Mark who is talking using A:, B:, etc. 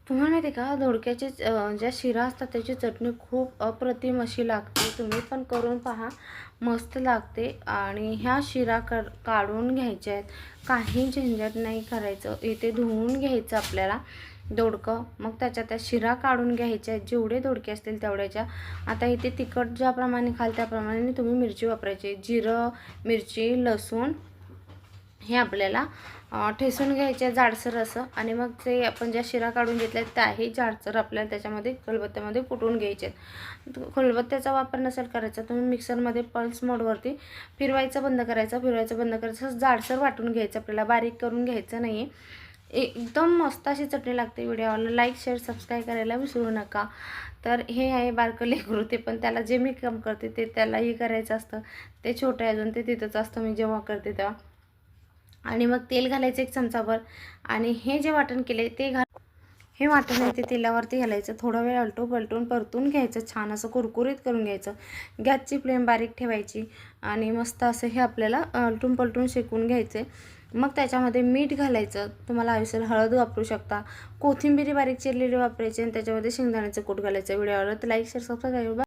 A: तुम्हाला माहिती आहे का, दोडक्याची ज्या शिरा असतात त्याची चटणी खूप अप्रतिम अशी लागते. तुम्ही पण करून पहा, मस्त लागते. आणि ह्या शिरा काढून घ्यायच्या आहेत. काही झंझट नाही करायचं. इथे धुवून घ्यायचं आपल्याला दोडकं, मग त्याच्या त्या शिरा काढून घ्यायच्या आहेत. जेवढे दोडके असतील तेवढ्याच्या. आता इथे तिखट ज्याप्रमाणे खाल त्याप्रमाणे तुम्ही मिरची वापरायची. जिरं, मिरची, लसूण हे आपल्याला ठेसून घ्यायचे जाडसर असं. आणि मग ते आपण ज्या शिरा काढून घेतल्या त्याही जाडसर आपल्याला त्याच्यामध्ये खलबत्त्यामध्ये कुटून घ्यायचे. खलबत्त्याचा वापर नसेल करायचा, तुम्ही मिक्सरमध्ये पल्स मोडवरती फिरवायचं बंद करायचं, जाडसर वाटून घ्यायचं. आपल्याला बारीक करून घ्यायचं नाही आहे. एकदम मस्त अशी चटणी लागते. व्हिडिओला लाईक, शेअर, सबस्क्राईब करायला विसरू नका. तर हे आहे बारकं लेकरू, ते पण त्याला जे मी काम करते ते त्यालाही करायचं असतं. ते छोटं आहे अजून, ते तिथंच असतं मी जेव्हा करते तेव्हा. आणि मग तेल घालायचं 1 चमचाभर. आणि हे जे वाटण केले ते हे वाटण आहे ते तेलावरती घालायचं. थोडा वेळ पलटून परतून घ्यायचं. छान असं कुरकुरीत करून घ्यायचं. गॅसची फ्लेम बारीक ठेवायची. आणि मस्त असं हे आपल्याला पलटून शेकून घ्यायचे. मग त्याच्यामध्ये मीठ घालायचं. तुम्हाला हवी हळद वापरू शकता. कोथिंबीर बारीक चिरलेली वापरायची आणि त्याच्यामध्ये शेंगदाण्याचं कूट घालायचं. व्हिडिओला तर लाईक, शेअर, सबस्क्राईब.